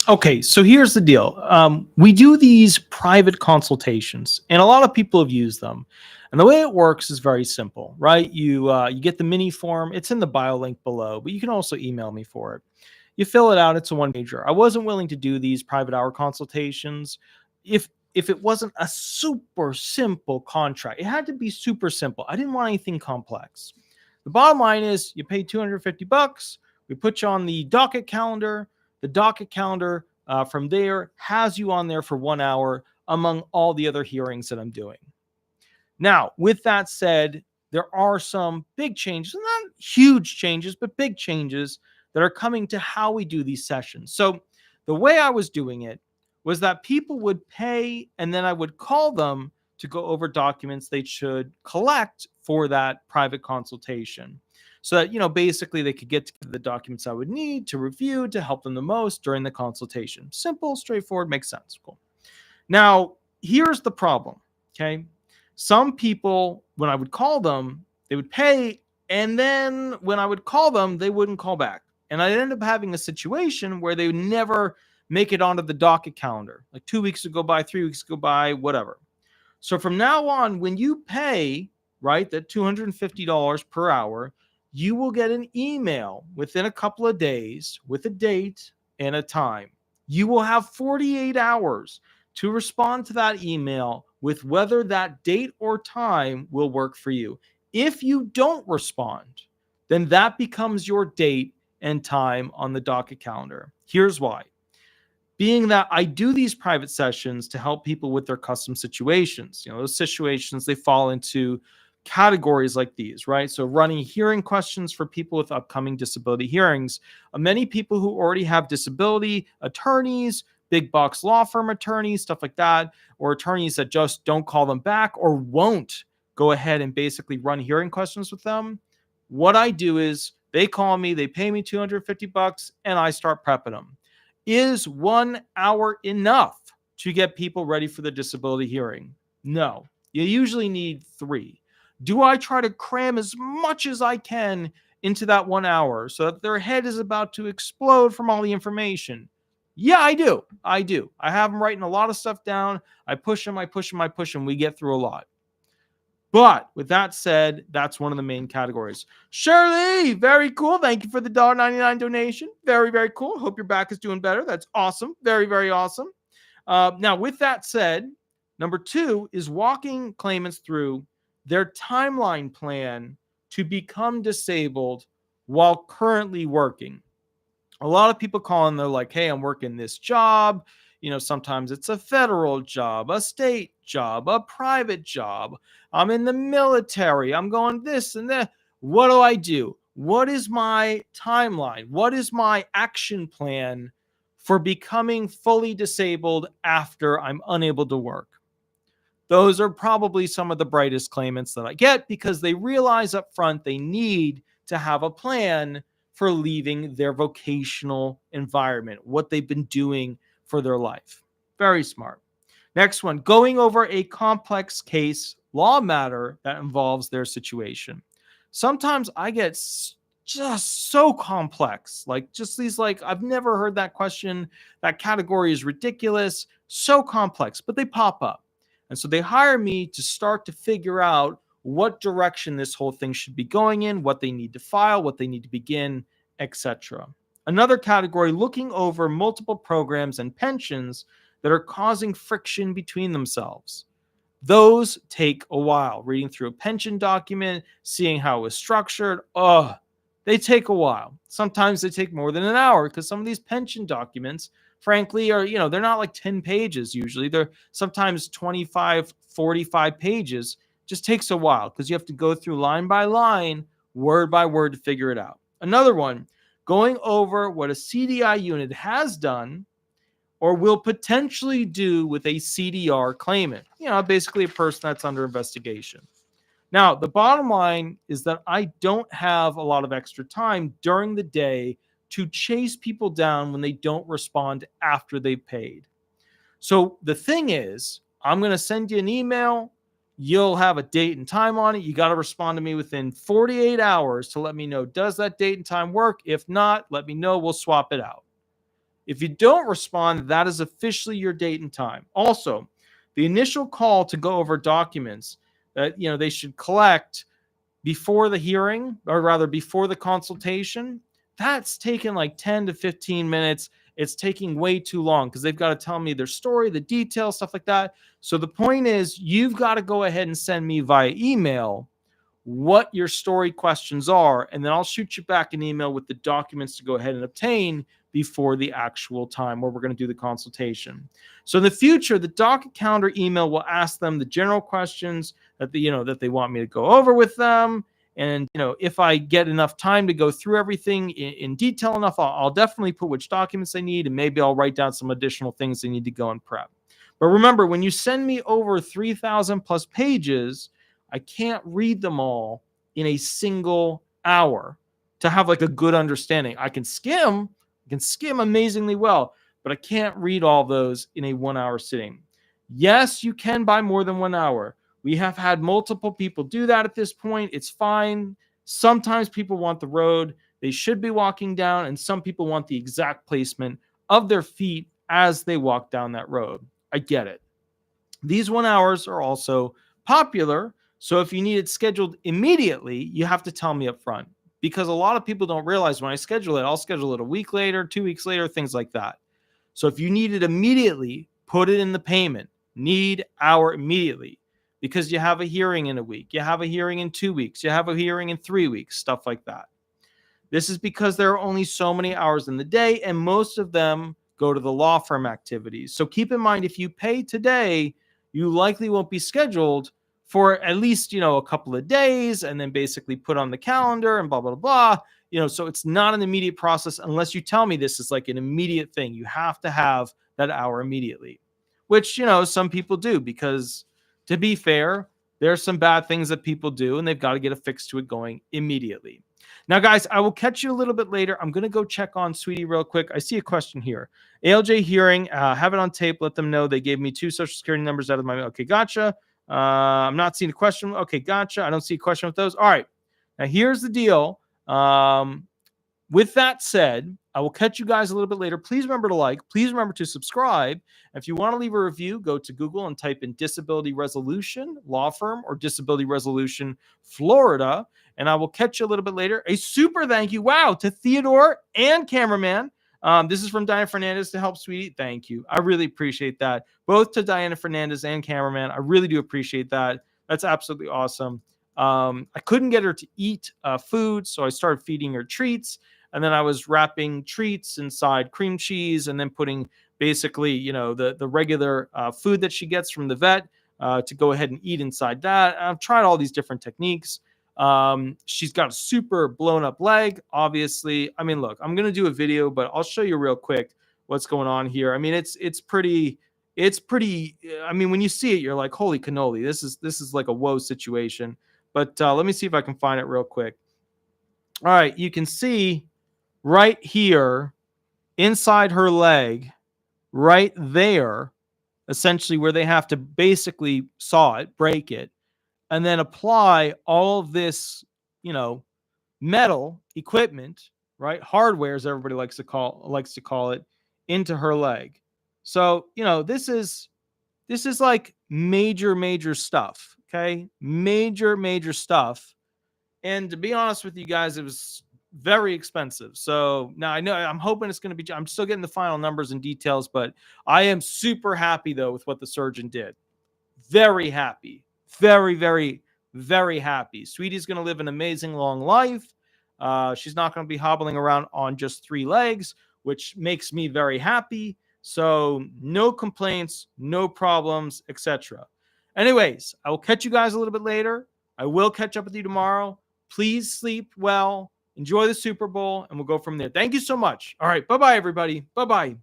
Okay, so here's the deal. We do these private consultations, and a lot of people have used them. And the way it works is very simple, right? You get the mini form. It's in the bio link below, but you can also email me for it. You fill it out. It's a one pager. I wasn't willing to do these private hour consultations if it wasn't a super simple contract. It had to be super simple. I didn't want anything complex. The bottom line is you pay $250. We put you on the docket calendar. The docket calendar from there has you on there for 1 hour among all the other hearings that I'm doing. Now, with that said, there are some big changes, not huge changes, but big changes that are coming to how we do these sessions. So the way I was doing it was that people would pay and then I would call them to go over documents they should collect for that private consultation. So that, basically they could get the documents I would need to review to help them the most during the consultation. Simple, straightforward, makes sense. Cool. Now, here's the problem. Okay. Some people, when I would call them, they would pay. And then when I would call them, they wouldn't call back. And I'd end up having a situation where they would never make it onto the docket calendar. Like 2 weeks would go by, 3 weeks go by, whatever. So from now on, when you pay, right, that $250 per hour, you will get an email within a couple of days with a date and a time. You will have 48 hours to respond to that email with whether that date or time will work for you. If you don't respond, then that becomes your date and time on the docket calendar. Here's why. Being that I do these private sessions to help people with their custom situations. Those situations, they fall into categories like these, right? So running hearing questions for people with upcoming disability hearings. Many people who already have disability, attorneys, big box law firm attorneys, stuff like that, or attorneys that just don't call them back or won't go ahead and basically run hearing questions with them. What I do is they call me, they pay me $250, and I start prepping them. Is 1 hour enough to get people ready for the disability hearing? No. You usually need 3. Do I try to cram as much as I can into that 1 hour so that their head is about to explode from all the information? Yeah, I do. I have them writing a lot of stuff down. I push them. We get through a lot. But with that said, that's one of the main categories. Shirley, very cool. Thank you for the $1.99 donation. Very, very cool. Hope your back is doing better. That's awesome. Very, very awesome. Now, with that said, number 2 is walking claimants through their timeline plan to become disabled while currently working. A lot of people call and they're like, hey, I'm working this job. Sometimes it's a federal job, a state job, a private job. I'm in the military. I'm going this and that. What do I do? What is my timeline? What is my action plan for becoming fully disabled after I'm unable to work? Those are probably some of the brightest claimants that I get because they realize up front they need to have a plan for leaving their vocational environment, what they've been doing for their life. Very smart. Next one, going over a complex case law matter that involves their situation. Sometimes I get just so complex, like just these, like, I've never heard that question. That category is ridiculous, so complex, but they pop up. And so they hire me to start to figure out what direction this whole thing should be going in, what they need to file, what they need to begin, etc. Another category, looking over multiple programs and pensions that are causing friction between themselves. Those take a while. Reading through a pension document, seeing how it was structured, they take a while. Sometimes they take more than an hour because some of these pension documents, frankly, are, they're not like 10 pages usually. They're sometimes 25, 45 pages. Just takes a while because you have to go through line by line, word by word to figure it out. Another one, going over what a CDI unit has done or will potentially do with a CDR claimant. Basically a person that's under investigation. Now, the bottom line is that I don't have a lot of extra time during the day to chase people down when they don't respond after they've paid. So the thing is, I'm going to send you an email. You'll have a date and time on it. You got to respond to me within 48 hours to let me know, does that date and time work? If not, let me know. We'll swap it out. If you don't respond, that is officially your date and time. Also, the initial call to go over documents that they should collect before the hearing, or rather before the consultation, that's taken like 10 to 15 minutes. It's taking way too long because they've got to tell me their story, the details, stuff like that. So the point is, you've got to go ahead and send me via email what your story questions are, and then I'll shoot you back an email with the documents to go ahead and obtain before the actual time where we're going to do the consultation. So in the future, the docket calendar email will ask them the general questions that that they want me to go over with them. And if I get enough time to go through everything in detail enough, I'll definitely put which documents they need, and maybe I'll write down some additional things they need to go and prep. But remember, when you send me over 3,000 plus pages, I can't read them all in a single hour to have like a good understanding. I can skim amazingly well, but I can't read all those in a 1 hour sitting. Yes, you can buy more than 1 hour. We have had multiple people do that at this point. It's fine. Sometimes people want the road they should be walking down, and some people want the exact placement of their feet as they walk down that road. I get it. These 1 hours are also popular. So if you need it scheduled immediately, you have to tell me up front, because a lot of people don't realize when I schedule it, I'll schedule it a week later, 2 weeks later, things like that. So if you need it immediately, put it in the payment. Need hour immediately, because you have a hearing in a week, you have a hearing in 2 weeks, you have a hearing in 3 weeks, stuff like that. This is because there are only so many hours in the day, and most of them go to the law firm activities. So keep in mind, if you pay today, you likely won't be scheduled for at least, a couple of days, and then basically put on the calendar and blah, blah, blah. So it's not an immediate process unless you tell me this is like an immediate thing. You have to have that hour immediately, which, some people do, because to be fair, there's some bad things that people do, and they've got to get a fix to it going immediately. Now, guys, I will catch you a little bit later. I'm going to go check on Sweetie real quick. I see a question here. ALJ hearing, have it on tape. Let them know they gave me 2 social security numbers out of my... Okay, gotcha. I'm not seeing a question. Okay, gotcha. I don't see a question with those. All right. Now, here's the deal. With that said, I will catch you guys a little bit later. Please remember to like. Please remember to subscribe. If you want to leave a review, go to Google and type in Disability Resolution Law Firm or Disability Resolution Florida, and I will catch you a little bit later. A super thank you, wow, to Theodore and cameraman. This is from Diana Fernandez to help Sweetie. Thank you. I really appreciate that. Both to Diana Fernandez and cameraman. I really do appreciate that. That's absolutely awesome. I couldn't get her to eat food, so I started feeding her treats. And then I was wrapping treats inside cream cheese and then putting basically, the regular food that she gets from the vet to go ahead and eat inside that. I've tried all these different techniques. She's got a super blown up leg, obviously. I mean, look, I'm going to do a video, but I'll show you real quick what's going on here. I mean, it's pretty, I mean, when you see it, you're like, holy cannoli, this is like a whoa situation. But let me see if I can find it real quick. All right, you can see right here inside her leg, right there, essentially where they have to basically saw it, break it, and then apply all of this, metal equipment, right? Hardware, as everybody likes to call it, into her leg. So, this is like major stuff. Okay. Major stuff. And to be honest with you guys, it was very expensive. So now I'm hoping it's going to be, I'm still getting the final numbers and details, but I am super happy though with what the surgeon did. Very happy. Very happy. Sweetie's going to live an amazing long life. She's not going to be hobbling around on just 3 legs, which makes me very happy. So no complaints, no problems, etc. Anyways, I will catch you guys a little bit later. I will catch up with you tomorrow. Please sleep well. Enjoy the Super Bowl, and we'll go from there. Thank you so much. All right. Bye-bye, everybody. Bye-bye.